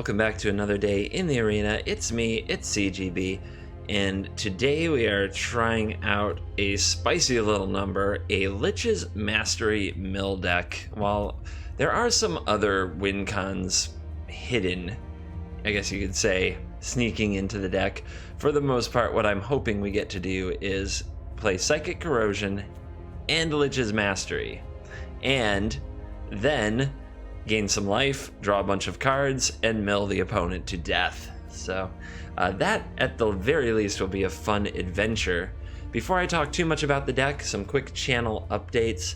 Welcome back to another day in the arena. It's me, it's CGB, and today we are trying out a spicy little number, a Lich's Mastery mill deck. While there are some other win cons hidden, I guess you could say, sneaking into the deck, for the most part what I'm hoping we get to do is play Psychic Corrosion and Lich's Mastery, and then gain some life, draw a bunch of cards, and mill the opponent to death. So that, at the very least, will be a fun adventure. Before I talk too much about the deck, some quick channel updates.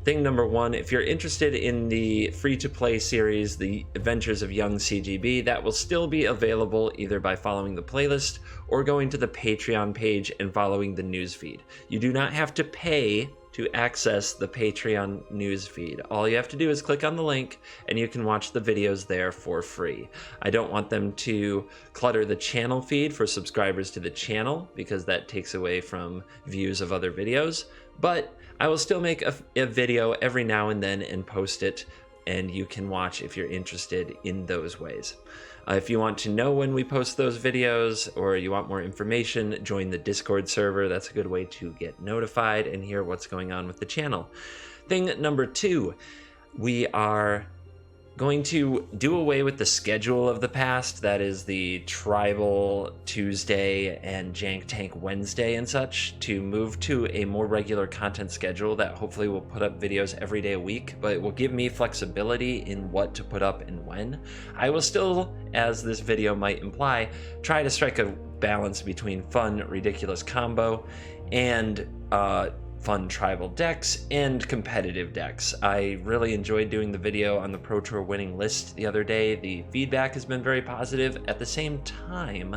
Thing number one, if you're interested in the free-to-play series, The Adventures of Young CGB, that will still be available either by following the playlist or going to the Patreon page and following the newsfeed. You do not have to pay to access the Patreon newsfeed. All you have to do is click on the link and you can watch the videos there for free. I don't want them to clutter the channel feed for subscribers to the channel because that takes away from views of other videos, but I will still make a video every now and then and post it, and you can watch if you're interested in those ways. If you want to know when we post those videos or you want more information, join the Discord server. That's a good way to get notified and hear what's going on with the channel. Thing number two, we are going to do away with the schedule of the past. That is the Tribal Tuesday and Jank Tank Wednesday and such, to move to a more regular content schedule that hopefully will put up videos every day a week, but it will give me flexibility in what to put up and when. I will still, as this video might imply, try to strike a balance between fun, ridiculous combo and fun tribal decks and competitive decks. I really enjoyed doing the video on the Pro Tour winning list the other day. The feedback has been very positive. At the same time,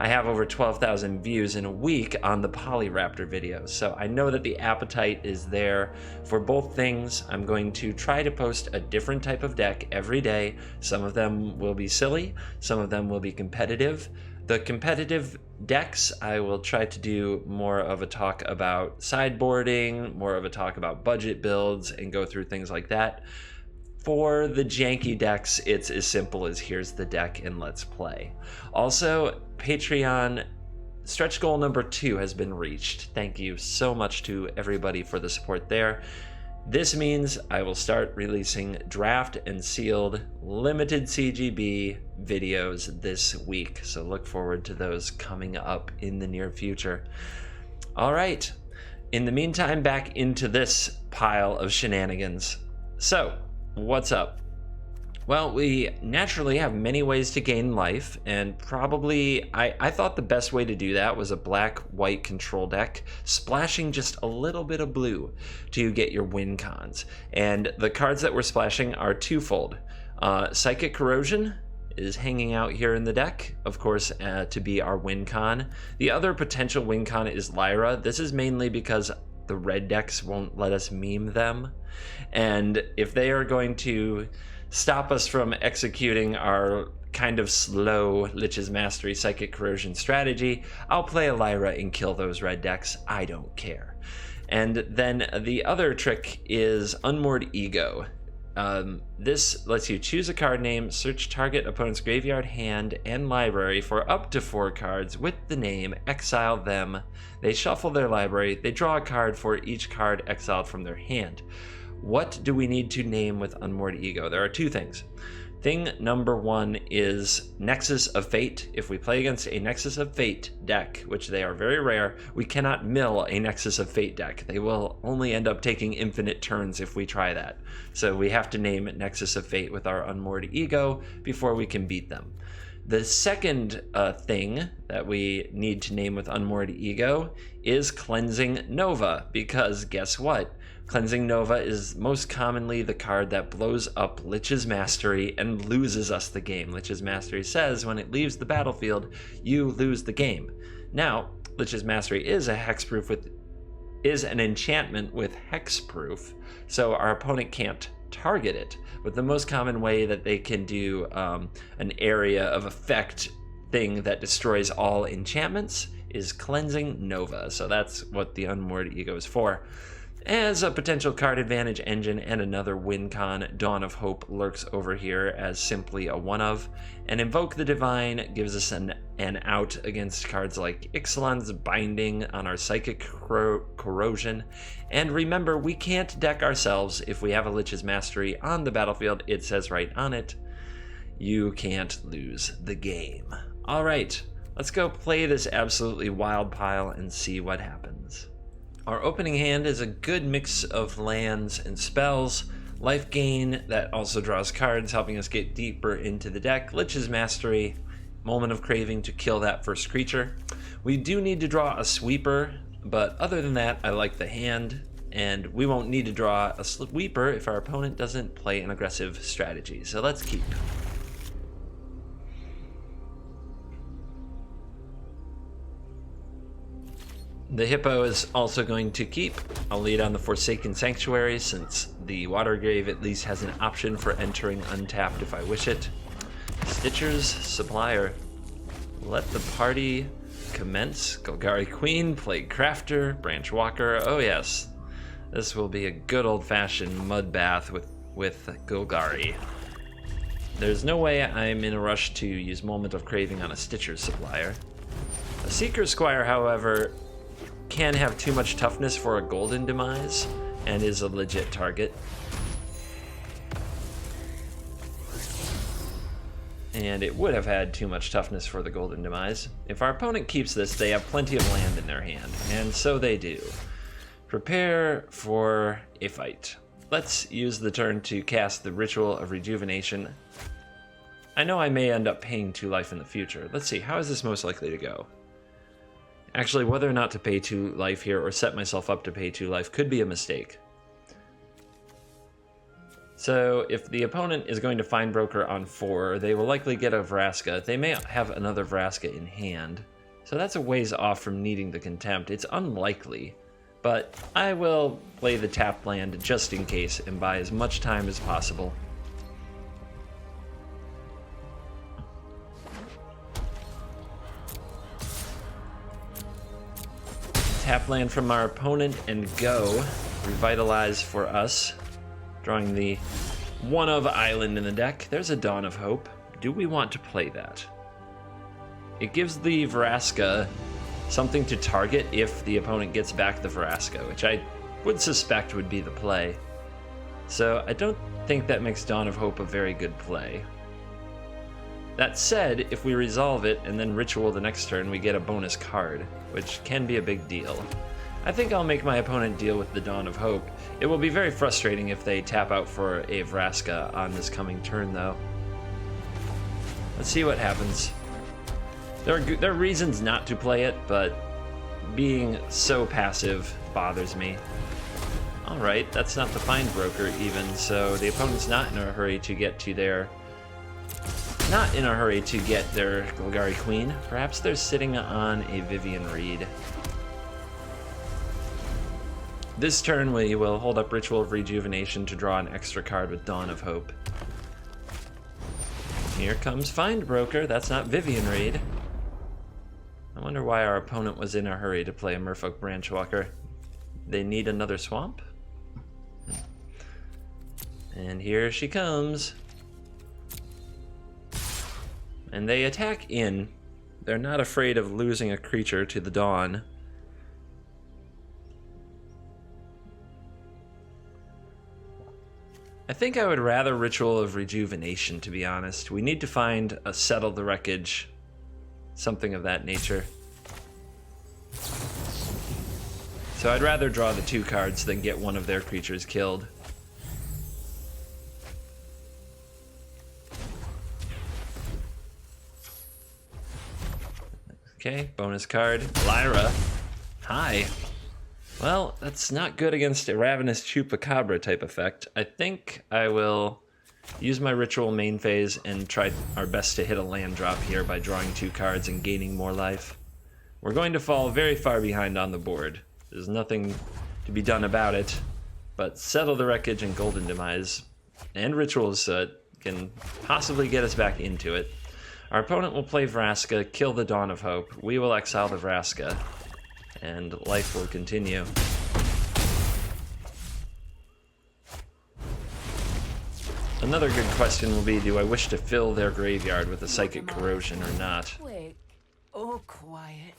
I have over 12,000 views in a week on the Polyraptor video, so I know that the appetite is there for both things. I'm going to try to post a different type of deck every day. Some of them will be silly, some of them will be competitive. The competitive decks, I will try to do more of a talk about sideboarding, more of a talk about budget builds, and go through things like that. For the janky decks, it's as simple as here's the deck and let's play. Also, Patreon stretch goal number 2 has been reached. Thank you so much to everybody for the support there. This means I will start releasing draft and sealed limited CGB videos this week, so look forward to those coming up in the near future. All right, in the meantime, back into this pile of shenanigans. So, what's up? Well, we naturally have many ways to gain life, and probably I thought the best way to do that was a black-white control deck, splashing just a little bit of blue to get your win cons. And the cards that we're splashing are twofold. Psychic Corrosion is hanging out here in the deck, of course, to be our win con. The other potential win con is Lyra. This is mainly because the red decks won't let us meme them, and if they are going to stop us from executing our kind of slow Lich's Mastery Psychic Corrosion strategy, I'll play a Lyra and kill those red decks. I don't care. And then the other trick is Unmoored Ego. This lets you choose a card name, search target opponent's graveyard, hand, and library for up to 4 cards with the name, exile them. They shuffle their library, they draw a card for each card exiled from their hand. What do we need to name with Unmoored Ego? There are 2 things. Thing number 1 is Nexus of Fate. If we play against a Nexus of Fate deck, which they are very rare, we cannot mill a Nexus of Fate deck. They will only end up taking infinite turns if we try that. So we have to name Nexus of Fate with our Unmoored Ego before we can beat them. The second thing that we need to name with Unmoored Ego is Cleansing Nova, because guess what? Cleansing Nova is most commonly the card that blows up Lich's Mastery and loses us the game. Lich's Mastery says when it leaves the battlefield, you lose the game. Now, Lich's Mastery is a hexproof is an enchantment with hexproof, so our opponent can't target it. But the most common way that they can do an area of effect thing that destroys all enchantments is Cleansing Nova. So that's what the Unmoored Ego is for. As a potential card advantage engine and another win con, Dawn of Hope lurks over here as simply a one of, and Invoke the Divine gives us an out against cards like Ixalan's Binding on our Psychic Corrosion. And remember, we can't deck ourselves if we have a Lich's Mastery on the battlefield. It says right on it, you can't lose the game. All right, let's go play this absolutely wild pile and see what happens. Our opening hand is a good mix of lands and spells. Life gain that also draws cards, helping us get deeper into the deck. Lich's Mastery, Moment of Craving to kill that first creature. We do need to draw a sweeper, but other than that, I like the hand, and we won't need to draw a sweeper if our opponent doesn't play an aggressive strategy. So let's keep. The Hippo is also going to keep. I'll lead on the Forsaken Sanctuary since the Watery Grave at least has an option for entering untapped if I wish it. Stitcher's Supplier. Let the party commence. Golgari Queen, Plague Crafter, Branch Walker. Oh yes, this will be a good old-fashioned mud bath with Golgari. There's no way I'm in a rush to use Moment of Craving on a Stitcher's Supplier. A Seeker Squire, however, can have too much toughness for a Golden Demise and is a legit target. And it would have had too much toughness for the Golden Demise. If our opponent keeps this, they have plenty of land in their hand, and so they do. Prepare for a fight. Let's use the turn to cast the Ritual of Rejuvenation. I know I may end up paying 2 life in the future. Let's see, how is this most likely to go? Actually, whether or not to pay 2 life here or set myself up to pay 2 life could be a mistake. So if the opponent is going to find Broker on 4, they will likely get a Vraska. They may have another Vraska in hand. So that's a ways off from needing the Contempt. It's unlikely, but I will play the tap land just in case and buy as much time as possible. Tap land from our opponent and go. Revitalize for us. Drawing the one of island in the deck. There's a Dawn of Hope. Do we want to play that? It gives the Vraska something to target if the opponent gets back the Vraska, which I would suspect would be the play. So I don't think that makes Dawn of Hope a very good play. That said, if we resolve it and then ritual the next turn, we get a bonus card, which can be a big deal. I think I'll make my opponent deal with the Dawn of Hope. It will be very frustrating if they tap out for a Vraska on this coming turn, though. Let's see what happens. There are reasons not to play it, but being so passive bothers me. Alright, that's not the Find Broker even, so the opponent's not in a hurry to get to their... Not in a hurry to get their Golgari Queen. Perhaps they're sitting on a Vivian Reed. This turn we will hold up Ritual of Rejuvenation to draw an extra card with Dawn of Hope. Here comes Find Broker. That's not Vivian Reed. I wonder why our opponent was in a hurry to play a Merfolk Branchwalker. They need another swamp? And here she comes. And they attack in. They're not afraid of losing a creature to the Dawn. I think I would rather Ritual of Rejuvenation, to be honest. We need to find a Settle the Wreckage. Something of that nature. So I'd rather draw the 2 cards than get one of their creatures killed. Okay, bonus card. Lyra. Hi. Well, that's not good against a Ravenous Chupacabra type effect. I think I will use my Ritual main phase and try our best to hit a land drop here by drawing 2 cards and gaining more life. We're going to fall very far behind on the board. There's nothing to be done about it, but Settle the Wreckage and Golden Demise and Ritual of Soot can possibly get us back into it. Our opponent will play Vraska, kill the Dawn of Hope. We will exile the Vraska, and life will continue. Another good question will be, do I wish to fill their graveyard with a Psychic Corrosion or not? Quick or quiet.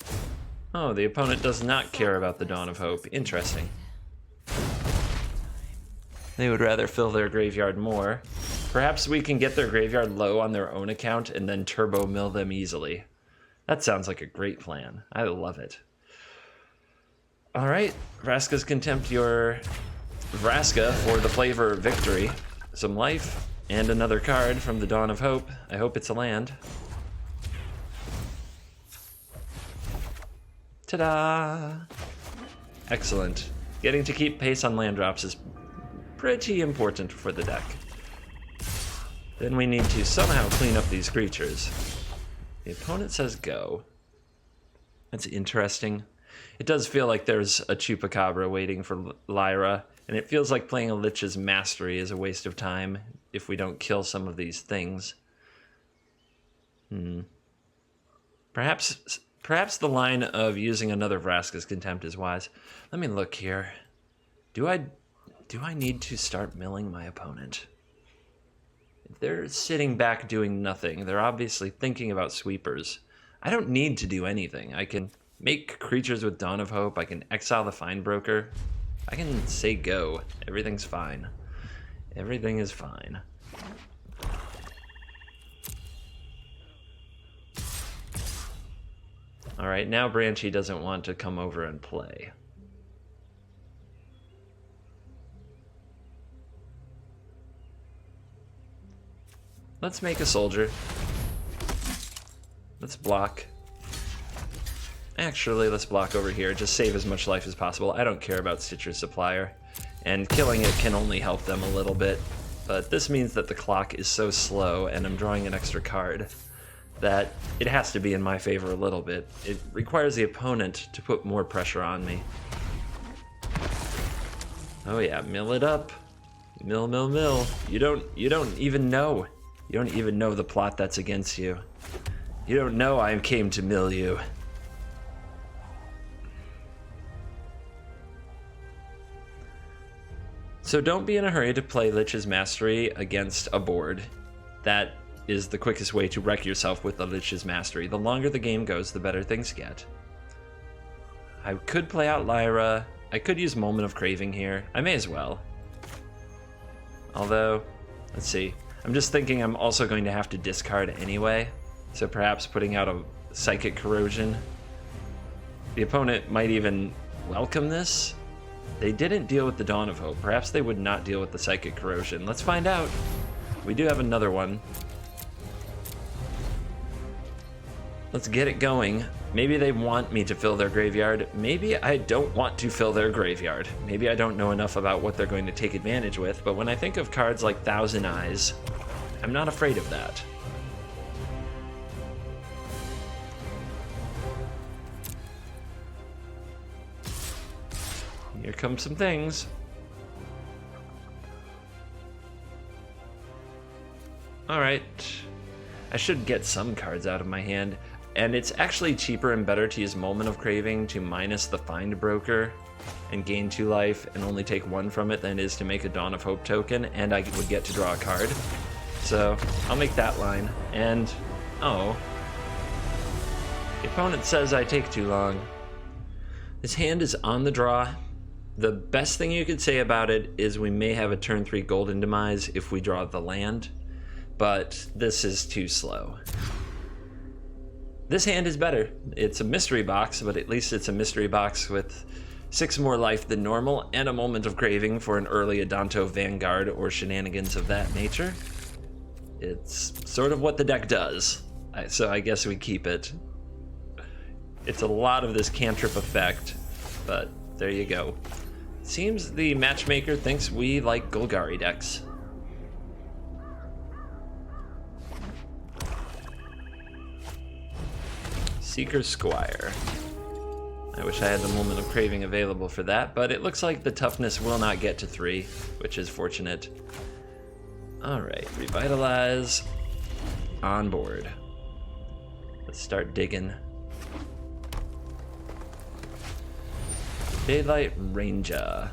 Oh, the opponent does not care about the Dawn of Hope. Interesting. They would rather fill their graveyard more. Perhaps we can get their graveyard low on their own account and then turbo mill them easily. That sounds like a great plan. I love it. Alright, Vraska's Contempt your Vraska for the flavor of victory. Some life and another card from the Dawn of Hope. I hope it's a land. Ta-da! Excellent. Getting to keep pace on land drops is pretty important for the deck. Then we need to somehow clean up these creatures. The opponent says go. That's interesting. It does feel like there's a Chupacabra waiting for Lyra, and it feels like playing a Lich's Mastery is a waste of time if we don't kill some of these things. Perhaps the line of using another Vraska's Contempt is wise. Let me look here. Do I need to start milling my opponent? If they're sitting back doing nothing, they're obviously thinking about sweepers. I don't need to do anything. I can make creatures with Dawn of Hope. I can exile the Find Broker. I can say go. Everything's fine. Everything is fine. Alright, now Branchy doesn't want to come over and play. Let's make a soldier. Let's block. Actually, let's block over here. Just save as much life as possible. I don't care about Stitcher's Supplier. And killing it can only help them a little bit. But this means that the clock is so slow, and I'm drawing an extra card, that it has to be in my favor a little bit. It requires the opponent to put more pressure on me. Oh yeah, mill it up. Mill, mill, mill. You don't even know. You don't even know the plot that's against you. You don't know I came to mill you. So don't be in a hurry to play Lich's Mastery against a board. That is the quickest way to wreck yourself with the Lich's Mastery. The longer the game goes, the better things get. I could play out Lyra. I could use Moment of Craving here. I may as well. Although, let's see. I'm just thinking I'm also going to have to discard anyway. So perhaps putting out a Psychic Corrosion. The opponent might even welcome this. They didn't deal with the Dawn of Hope. Perhaps they would not deal with the Psychic Corrosion. Let's find out. We do have another one. Let's get it going. Maybe they want me to fill their graveyard. Maybe I don't want to fill their graveyard. Maybe I don't know enough about what they're going to take advantage with, but when I think of cards like Thousand Eyes, I'm not afraid of that. Here come some things. Alright. I should get some cards out of my hand. And it's actually cheaper and better to use Moment of Craving to minus the Find Broker and gain 2 life and only take 1 from it than it is to make a Dawn of Hope token, and I would get to draw a card. So I'll make that line. And, oh. The opponent says I take too long. This hand is on the draw. The best thing you could say about it is we may have a turn 3 Golden Demise if we draw the land, but this is too slow. This hand is better. It's a mystery box, but at least it's a mystery box with 6 more life than normal and a Moment of Craving for an early Adanto Vanguard or shenanigans of that nature. It's sort of what the deck does, so I guess we keep it. It's a lot of this cantrip effect, but there you go. Seems the matchmaker thinks we like Golgari decks. Seeker Squire. I wish I had the Moment of Craving available for that, but it looks like the toughness will not get to 3, which is fortunate. Alright, Revitalize. On board. Let's start digging. Daylight Ranger.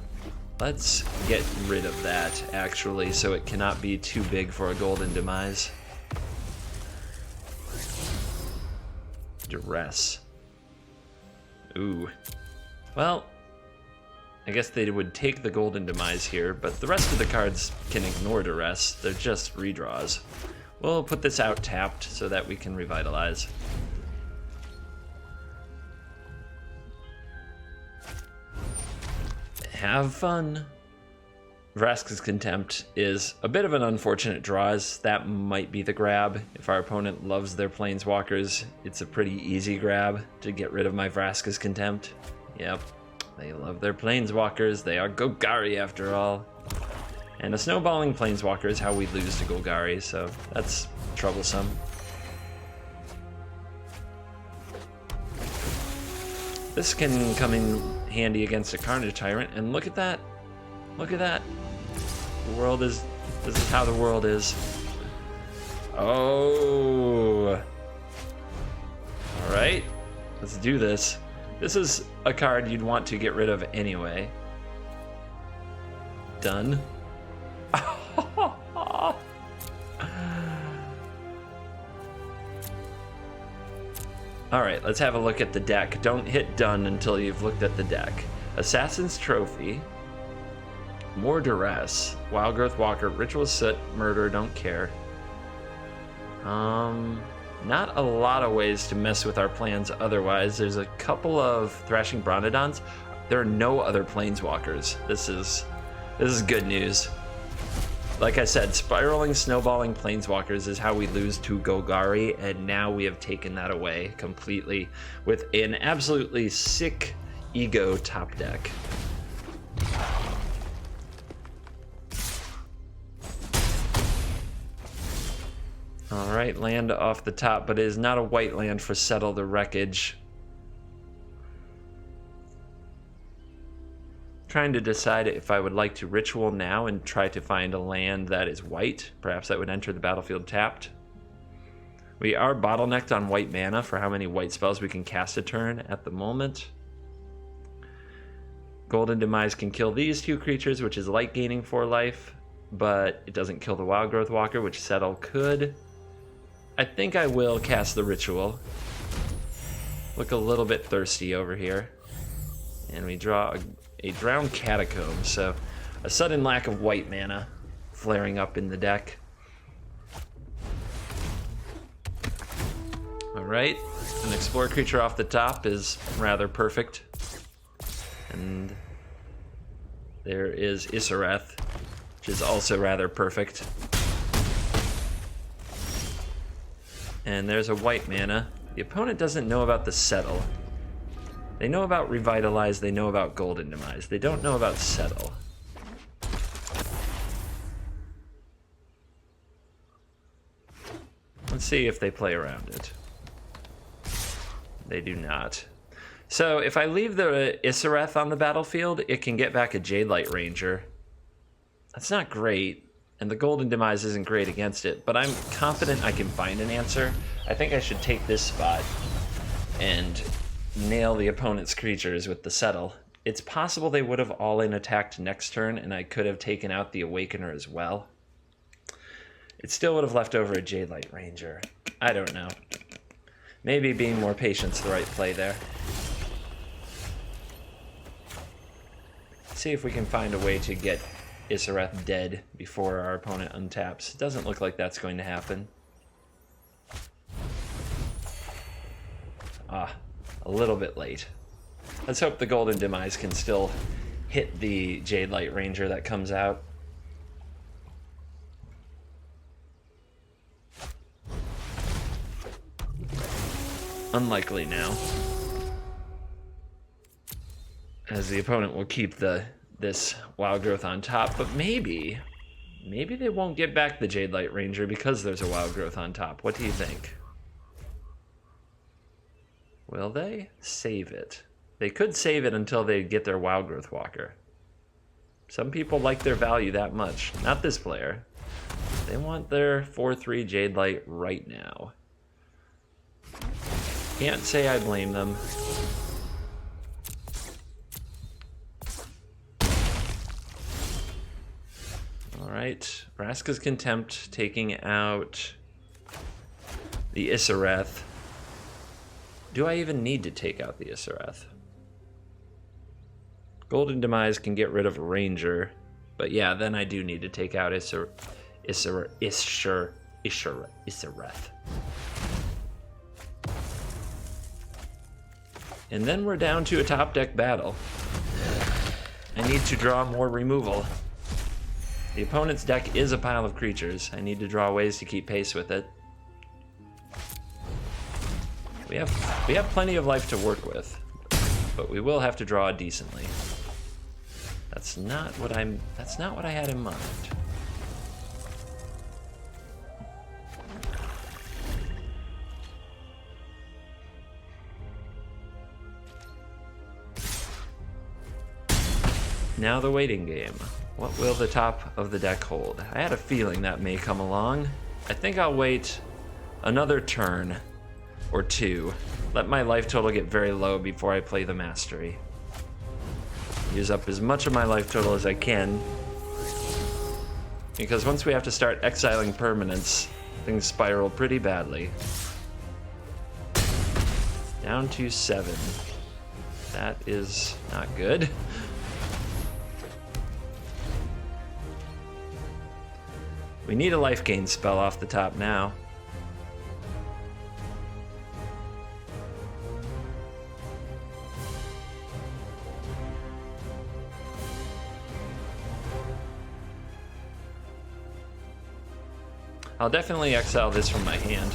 Let's get rid of that, actually, so it cannot be too big for a Golden Demise. Duress. Ooh. Well, I guess they would take the Golden Demise here, but the rest of the cards can ignore Duress. They're just redraws. We'll put this out tapped so that we can Revitalize. Have fun. Vraska's Contempt is a bit of an unfortunate draw, as that might be the grab. If our opponent loves their Planeswalkers, it's a pretty easy grab to get rid of my Vraska's Contempt. Yep, they love their Planeswalkers. They are Golgari after all. And a snowballing Planeswalker is how we lose to Golgari, so that's troublesome. This can come in handy against a Carnage Tyrant, and look at that. Look at that. The world is... This is how the world is. Oh. Alright. Let's do this. This is a card you'd want to get rid of anyway. Done. Alright, let's have a look at the deck. Don't hit done until you've looked at the deck. Assassin's Trophy. More Duress. Wildgrowth Walker. Ritual of Soot. Murder. Don't care. Not a lot of ways to mess with our plans otherwise. There's a couple of Thrashing Bronodons. There are no other Planeswalkers. This is good news. Like I said, spiraling, snowballing Planeswalkers is how we lose to Golgari, and now we have taken that away completely with an absolutely sick Ego top deck. Alright, land off the top, but it is not a white land for Settle the Wreckage. Trying to decide if I would like to ritual now and try to find a land that is white. Perhaps that would enter the battlefield tapped. We are bottlenecked on white mana for how many white spells we can cast a turn at the moment. Golden Demise can kill these two creatures, which is light gaining 4 life, but it doesn't kill the Wildgrowth Walker, which Settle could. I think I will cast the Ritual. Look a little bit thirsty over here. And we draw a Drowned Catacomb, so a sudden lack of white mana flaring up in the deck. Alright, an Explore creature off the top is rather perfect. And there is Isareth, which is also rather perfect. And there's a white mana. The opponent doesn't know about the Settle. They know about Revitalize, they know about Golden Demise. They don't know about Settle. Let's see if they play around it. They do not. So if I leave the Isareth on the battlefield, it can get back a Jadelight Ranger. That's not great, and the Golden Demise isn't great against it, but I'm confident I can find an answer. I think I should take this spot and nail the opponent's creatures with the Settle. It's possible they would have all-in attacked next turn, and I could have taken out the Awakener as well. It still would have left over a Jadelight Ranger. I don't know. Maybe being more patient's the right play there. See if we can find a way to get Isareth dead before our opponent untaps. It doesn't look like that's going to happen. Ah, a little bit late. Let's hope the Golden Demise can still hit the Jadelight Ranger that comes out. Unlikely now, as the opponent will keep this Wildgrowth on top, but maybe they won't get back the Jadelight Ranger because there's a Wildgrowth on top. What do you think? Will they save it? They could save it until they get their Wildgrowth Walker. Some people like their value that much. Not this player. They want their 4/3 Jadelight right now. Can't say I blame them. Alright, Vraska's Contempt taking out the Isareth. Do I even need to take out the Isareth? Golden Demise can get rid of Ranger, but yeah, then I do need to take out Isareth. And then we're down to a top deck battle. I need to draw more removal. The opponent's deck is a pile of creatures. I need to draw ways to keep pace with it. We have plenty of life to work with, but we will have to draw decently. That's not what I had in mind. Now the waiting game. What will the top of the deck hold? I had a feeling that may come along. I think I'll wait another turn or two. Let my life total get very low before I play the Mastery. Use up as much of my life total as I can. Because once we have to start exiling permanents, things spiral pretty badly. Down to 7. That is not good. We need a life gain spell off the top now. I'll definitely exile this from my hand.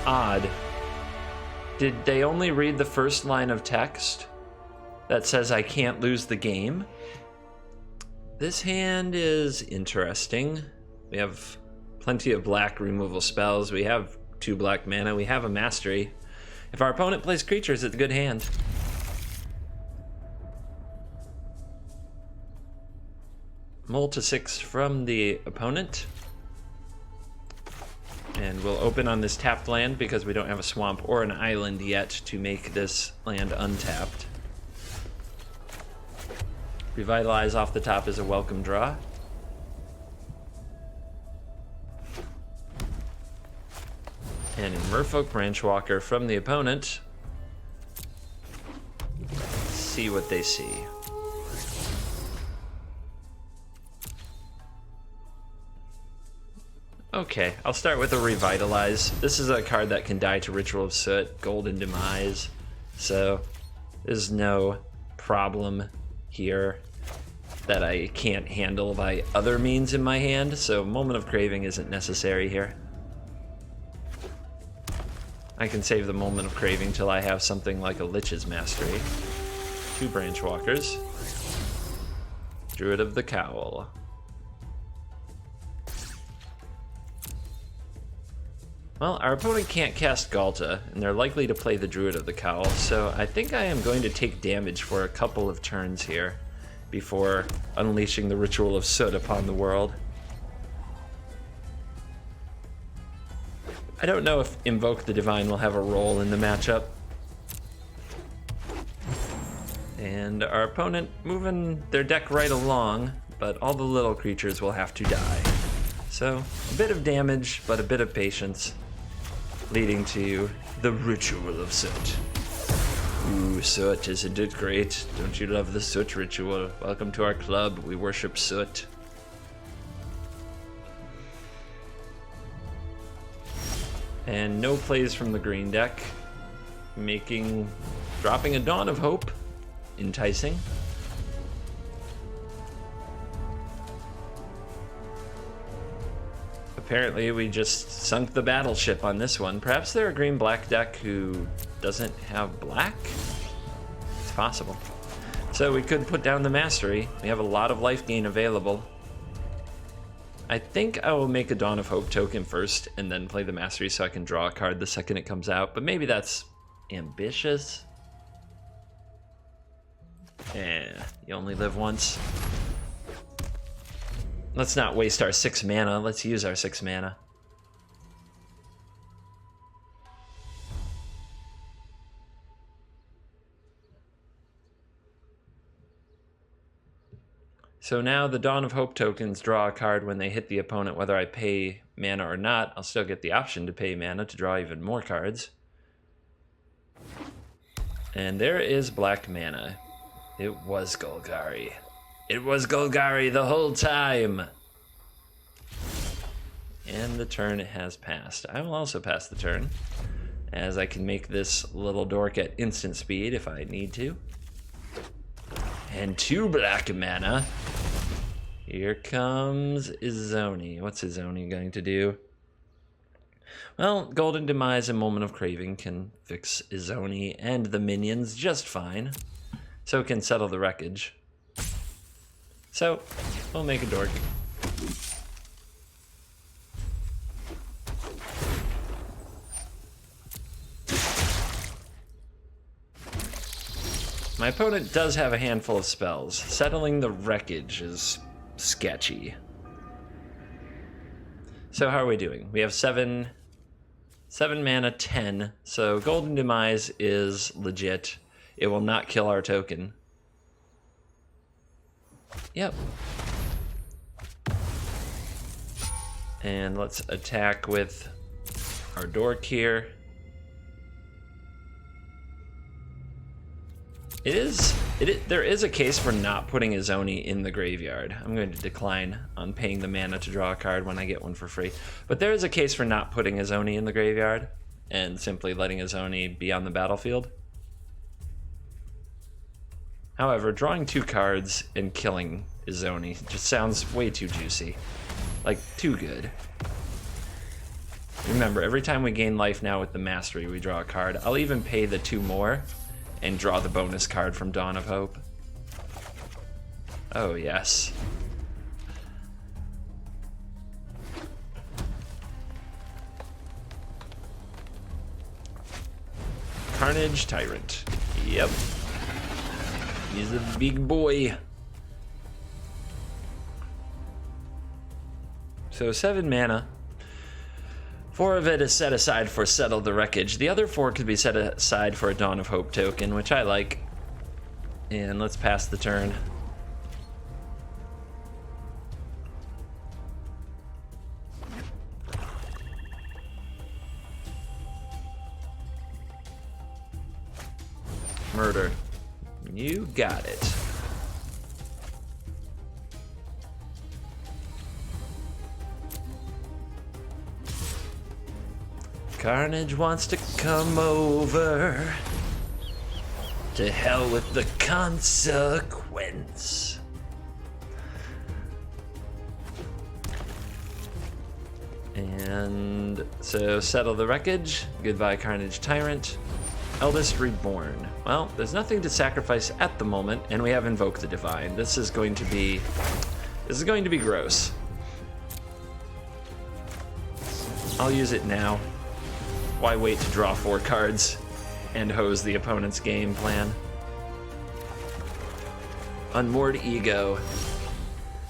Odd. Did they only read the first line of text that says I can't lose the game? This hand is interesting. We have plenty of black removal spells. We have 2 black mana. We have a Mastery. If our opponent plays creatures, it's a good hand. Mull to 6 from the opponent. And we'll open on this tapped land because we don't have a swamp or an island yet to make this land untapped. Revitalize off the top is a welcome draw. And a Merfolk Branchwalker from the opponent. Let's see what they see. Okay, I'll start with a Revitalize. This is a card that can die to Ritual of Soot, Golden Demise, so there's no problem here that I can't handle by other means in my hand, so Moment of Craving isn't necessary here. I can save the Moment of Craving till I have something like a Lich's Mastery. 2 Branchwalkers. Druid of the Cowl. Well, our opponent can't cast Galta, and they're likely to play the Druid of the Cowl, so I think I am going to take damage for a couple of turns here before unleashing the Ritual of Soot upon the world. I don't know if Invoke the Divine will have a role in the matchup. And our opponent moving their deck right along, but all the little creatures will have to die. So, a bit of damage, but a bit of patience, leading to the Ritual of Soot. Ooh, Soot, isn't it great? Don't you love the Soot ritual? Welcome to our club, we worship Soot. And no plays from the green deck, dropping a Dawn of Hope, enticing. Apparently we just sunk the battleship on this one. Perhaps they're a green-black deck who doesn't have black? It's possible. So we could put down the Mastery. We have a lot of life gain available. I think I will make a Dawn of Hope token first and then play the Mastery so I can draw a card the second it comes out, but maybe that's ambitious. You only live once. Let's not waste our 6 mana. Let's use our 6 mana. So now the Dawn of Hope tokens draw a card when they hit the opponent, whether I pay mana or not. I'll still get the option to pay mana to draw even more cards. And there is black mana. It was Golgari. It was Golgari the whole time! And the turn has passed. I will also pass the turn, as I can make this little dork at instant speed if I need to. And 2 black mana. Here comes Izoni. What's Izoni going to do? Well, Golden Demise and Moment of Craving can fix Izoni and the minions just fine. So can Settle the Wreckage. So, we'll make a dork. My opponent does have a handful of spells. Settling the Wreckage is sketchy. So how are we doing? We have 7 mana, 10. So Golden Demise is legit. It will not kill our token. Yep. And let's attack with our dork here. There is a case for not putting Izoni in the graveyard. I'm going to decline on paying the mana to draw a card when I get one for free. But there is a case for not putting Izoni in the graveyard and simply letting Izoni be on the battlefield. However, drawing 2 cards and killing Izoni just sounds way too juicy. Like, too good. Remember, every time we gain life now with the Mastery, we draw a card. I'll even pay the 2 more and draw the bonus card from Dawn of Hope. Oh, yes. Carnage Tyrant. Yep. He's a big boy. So 7 mana. 4 of it is set aside for Settle the Wreckage. The other 4 could be set aside for a Dawn of Hope token, which I like. And let's pass the turn. Murder. You got it. Carnage wants to come over. To hell with the consequence. And so Settle the Wreckage. Goodbye, Carnage Tyrant. Eldest Reborn. Well, there's nothing to sacrifice at the moment, and we have Invoke the Divine. This is going to be gross. I'll use it now. Why wait to draw 4 cards and hose the opponent's game plan? Unmoored Ego.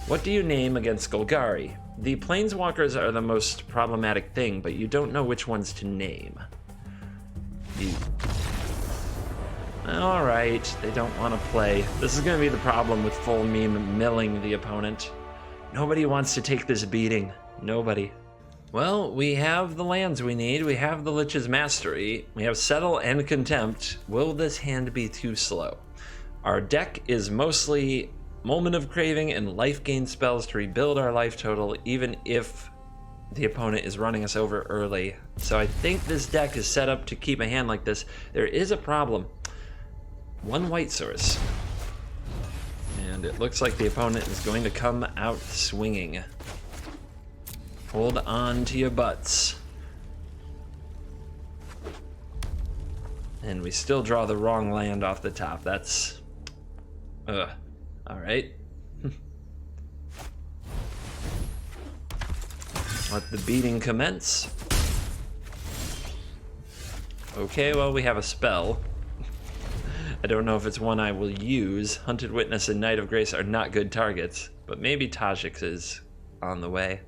What do you name against Golgari? The Planeswalkers are the most problematic thing, but you don't know which ones to name. Alright, they don't want to play. This is going to be the problem with full meme milling the opponent. Nobody wants to take this beating. Nobody. Well, we have the lands we need. We have the Lich's Mastery. We have Settle and Contempt. Will this hand be too slow? Our deck is mostly Moment of Craving and life gain spells to rebuild our life total, even if the opponent is running us over early. So I think this deck is set up to keep a hand like this. There is a problem. 1 white source. And it looks like the opponent is going to come out swinging. Hold on to your butts. And we still draw the wrong land off the top. That's... Alright. Let the beating commence. Okay, well, we have a spell. I don't know if it's one I will use. Hunted Witness and Knight of Grace are not good targets, but maybe Tajix is on the way.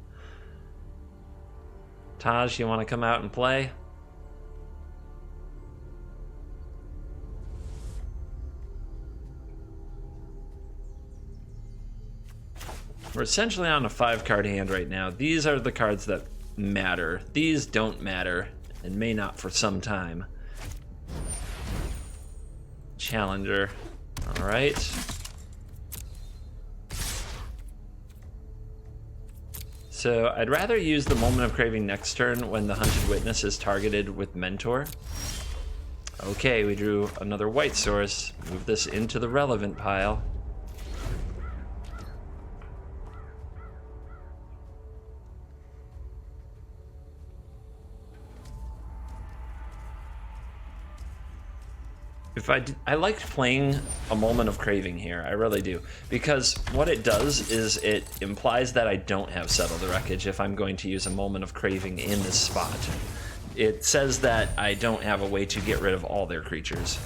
Taj, you want to come out and play? We're essentially on a 5-card hand right now. These are the cards that matter. These don't matter, and may not for some time. Challenger. Alright. So I'd rather use the Moment of Craving next turn when the Hunted Witness is targeted with Mentor. Okay, we drew another white source. Move this into the relevant pile. I liked playing a Moment of Craving here, I really do, because what it does is it implies that I don't have Settle the Wreckage if I'm going to use a Moment of Craving in this spot. It says that I don't have a way to get rid of all their creatures,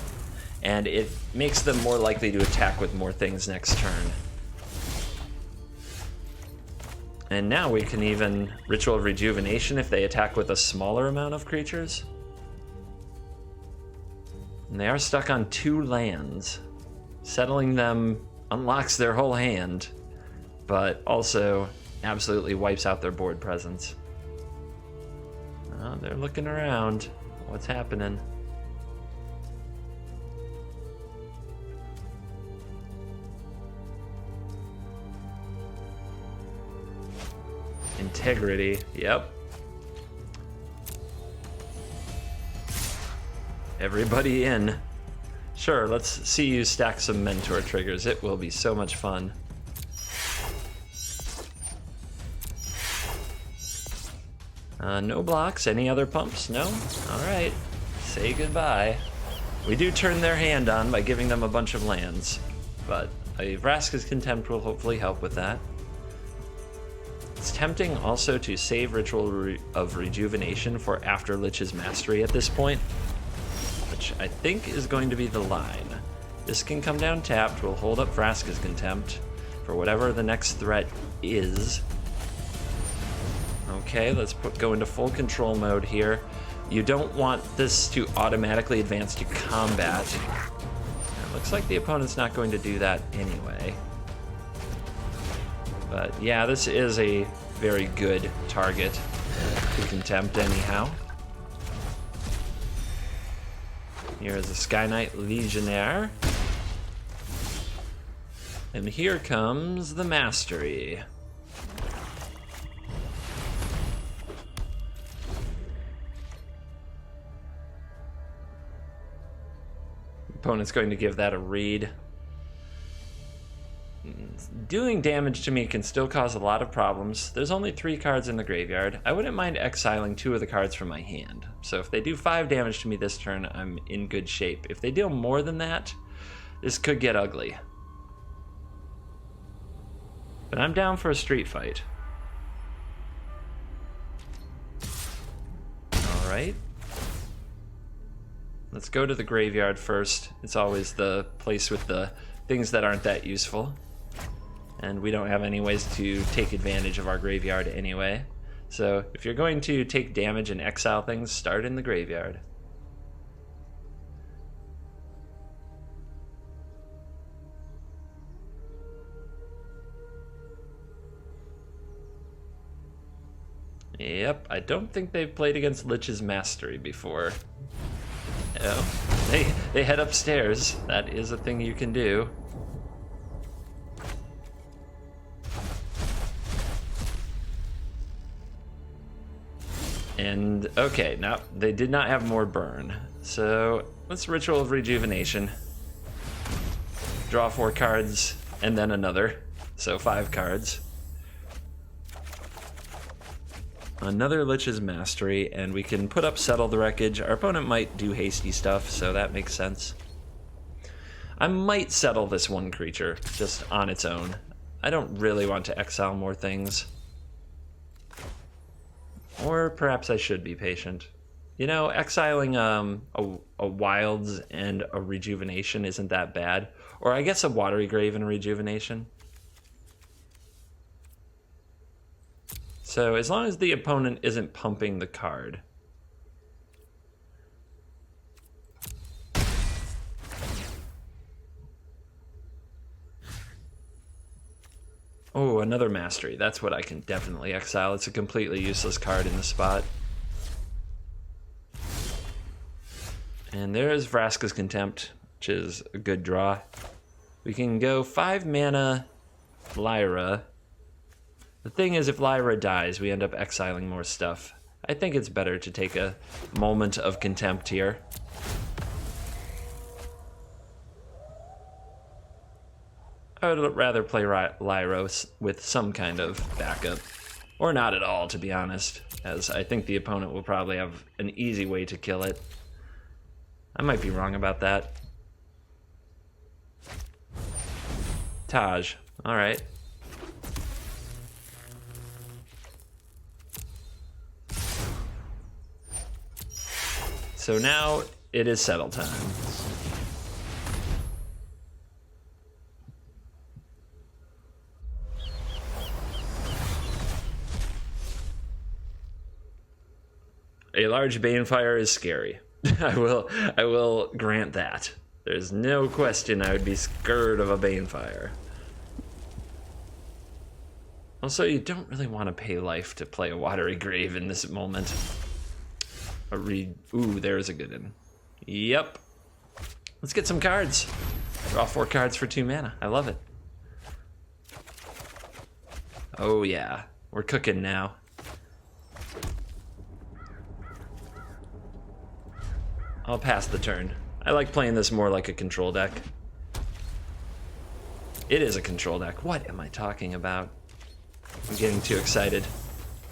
and it makes them more likely to attack with more things next turn. And now we can even Ritual of Rejuvenation if they attack with a smaller amount of creatures. And they are stuck on 2 lands. Settling them unlocks their whole hand, but also absolutely wipes out their board presence. Oh, they're looking around. What's happening? Integrity, yep. Everybody in. Sure, let's see you stack some Mentor triggers. It will be so much fun. No blocks. Any other pumps? No? Alright. Say goodbye. We do turn their hand on by giving them a bunch of lands, but a Vraska's Contempt will hopefully help with that. It's tempting also to save Ritual of Rejuvenation for after Lich's Mastery at this point, which I think is going to be the line. This can come down tapped. We'll hold up Vraska's Contempt for whatever the next threat is. Okay, let's go into full control mode here. You don't want this to automatically advance to combat. It looks like the opponent's not going to do that anyway. But yeah, this is a very good target to Contempt anyhow. Here is a Sky Knight Legionnaire. And here comes the Mastery. Opponent's going to give that a read. Doing damage to me can still cause a lot of problems. There's only 3 cards in the graveyard. I wouldn't mind exiling 2 of the cards from my hand. So if they do 5 damage to me this turn, I'm in good shape. If they deal more than that, this could get ugly. But I'm down for a street fight. Alright. Let's go to the graveyard first. It's always the place with the things that aren't that useful. And we don't have any ways to take advantage of our graveyard anyway. So if you're going to take damage and exile things, start in the graveyard. Yep, I don't think they've played against Lich's Mastery before. Oh, they head upstairs. That is a thing you can do. And okay, now they did not have more burn. So let's Ritual of Rejuvenation. Draw 4 cards and then another. So 5 cards. Another Lich's Mastery, and we can put up Settle the Wreckage. Our opponent might do hasty stuff, so that makes sense. I might settle this one creature, just on its own. I don't really want to exile more things. Or perhaps I should be patient. You know, exiling a Wilds and a Rejuvenation isn't that bad. Or I guess a Watery Grave and a Rejuvenation. So as long as the opponent isn't pumping the card. Oh, another Mastery. That's what I can definitely exile. It's a completely useless card in the spot. And there's Vraska's Contempt, which is a good draw. We can go 5 mana Lyra. The thing is, if Lyra dies, we end up exiling more stuff. I think it's better to take a Moment of Contempt here. I would rather play Lyra with some kind of backup. Or not at all, to be honest, as I think the opponent will probably have an easy way to kill it. I might be wrong about that. Taj. Alright. So now it is settle time. A large Banefire is scary. I will grant that. There's no question I would be scared of a Banefire. Also, you don't really want to pay life to play a Watery Grave in this moment. Ooh, there's a good one. Yep. Let's get some cards. Draw 4 cards for 2 mana. I love it. Oh yeah, we're cooking now. I'll pass the turn. I like playing this more like a control deck. It is a control deck. What am I talking about? I'm getting too excited.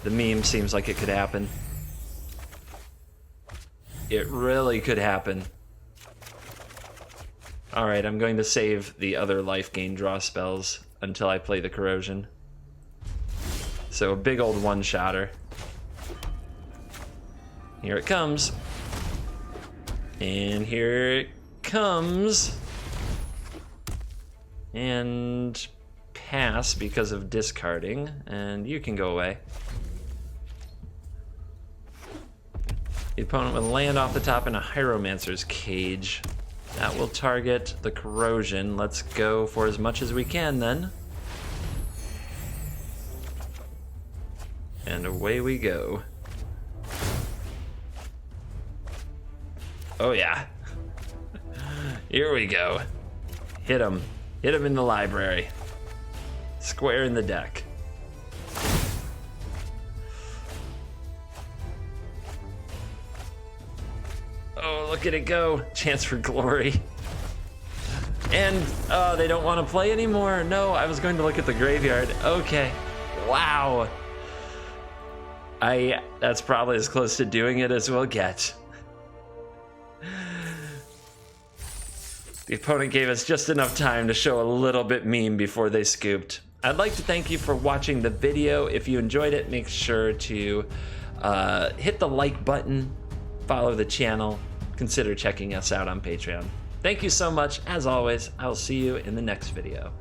The meme seems like it could happen. It really could happen. Alright, I'm going to save the other life gain draw spells until I play the Corrosion. So a big old one-shotter. Here it comes. And here it comes. And pass because of discarding. And you can go away. The opponent will land off the top in a Hieromancer's Cage. That will target the Corrosion. Let's go for as much as we can then. And away we go. Oh yeah. Here we go. Hit him. Hit him in the library. Square in the deck. Oh, look at it go. Chance for glory. And, oh, they don't want to play anymore. No, I was going to look at the graveyard. Okay. Wow. That's probably as close to doing it as we'll get. The opponent gave us just enough time to show a little bit meme before they scooped. I'd like to thank you for watching the video. If you enjoyed it, make sure to hit the like button, follow the channel, consider checking us out on Patreon. Thank you so much. As always, I will see you in the next video.